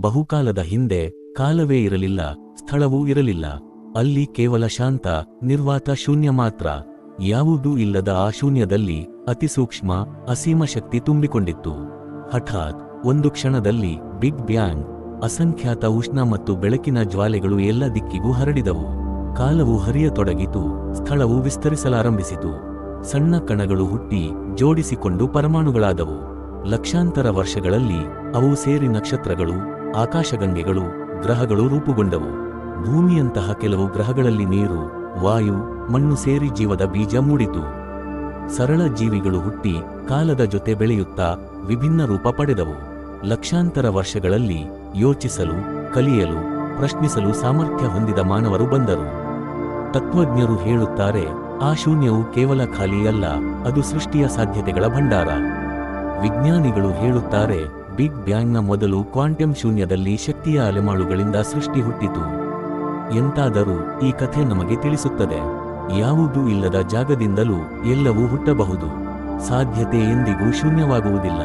ಬಹುಕಾಲದ ಹಿಂದೆ ಕಾಲವೇ ಇರಲಿಲ್ಲ, ಸ್ಥಳವೂ ಇರಲಿಲ್ಲ. ಅಲ್ಲಿ ಕೇವಲ ಶಾಂತ, ನಿರ್ವಾತ ಶೂನ್ಯ ಮಾತ್ರ. ಯಾವುದೂ ಇಲ್ಲದ ಆ ಶೂನ್ಯದಲ್ಲಿ ಅತಿಸೂಕ್ಷ್ಮ, ಅಸೀಮ ಶಕ್ತಿ ತುಂಬಿಕೊಂಡಿತ್ತು. ಹಠಾತ್ ಒಂದು ಕ್ಷಣದಲ್ಲಿ ಬಿಗ್ ಬ್ಯಾಂಗ್. ಅಸಂಖ್ಯಾತ ಉಷ್ಣ ಮತ್ತು ಬೆಳಕಿನ ಜ್ವಾಲೆಗಳು ಎಲ್ಲ ದಿಕ್ಕಿಗೂ ಹರಡಿದವು. ಕಾಲವು ಹರಿಯತೊಡಗಿತು, ಸ್ಥಳವು ವಿಸ್ತರಿಸಲಾರಂಭಿಸಿತು. ಸಣ್ಣ ಕಣಗಳು ಹುಟ್ಟಿ ಜೋಡಿಸಿಕೊಂಡು ಪರಮಾಣುಗಳಾದವು. ಲಕ್ಷಾಂತರ ವರ್ಷಗಳಲ್ಲಿ ಅವು ಸೇರಿ ನಕ್ಷತ್ರಗಳು, ಆಕಾಶಗಂಗೆಗಳು, ಗ್ರಹಗಳು ರೂಪುಗೊಂಡವು. ಭೂಮಿಯಂತಹ ಕೆಲವು ಗ್ರಹಗಳಲ್ಲಿ ನೀರು, ವಾಯು, ಮಣ್ಣು ಸೇರಿ ಜೀವದ ಬೀಜ ಮೂಡಿತು. ಸರಳ ಜೀವಿಗಳು ಹುಟ್ಟಿ ಕಾಲದ ಜೊತೆ ಬೆಳೆಯುತ್ತಾ ವಿಭಿನ್ನ ರೂಪ ಪಡೆದವು. ಲಕ್ಷಾಂತರ ವರ್ಷಗಳಲ್ಲಿ ಯೋಚಿಸಲು, ಕಲಿಯಲು, ಪ್ರಶ್ನಿಸಲು ಸಾಮರ್ಥ್ಯ ಹೊಂದಿದ ಮಾನವರು ಬಂದರು. ತತ್ವಜ್ಞರು ಹೇಳುತ್ತಾರೆ, ಆ ಶೂನ್ಯವು ಕೇವಲ ಖಾಲಿ ಅಲ್ಲ, ಅದು ಸೃಷ್ಟಿಯ ಸಾಧ್ಯತೆಗಳ ಭಂಡಾರ. ವಿಜ್ಞಾನಿಗಳು ಹೇಳುತ್ತಾರೆ, ಬಿಗ್ ಬ್ಯಾಂಗ್ನ ಮೊದಲು ಕ್ವಾಂಟಮ್ ಶೂನ್ಯದಲ್ಲಿ ಶಕ್ತಿಯ ಅಲೆಮಾಳುಗಳಿಂದ ಸೃಷ್ಟಿ ಹುಟ್ಟಿತು. ಎಂತಾದರೂ ಈ ಕಥೆ ನಮಗೆ ತಿಳಿಸುತ್ತದೆ, ಯಾವುದೂ ಇಲ್ಲದ ಜಾಗದಿಂದಲೂ ಎಲ್ಲವೂ ಹುಟ್ಟಬಹುದು. ಸಾಧ್ಯತೆ ಎಂದಿಗೂ ಶೂನ್ಯವಾಗುವುದಿಲ್ಲ.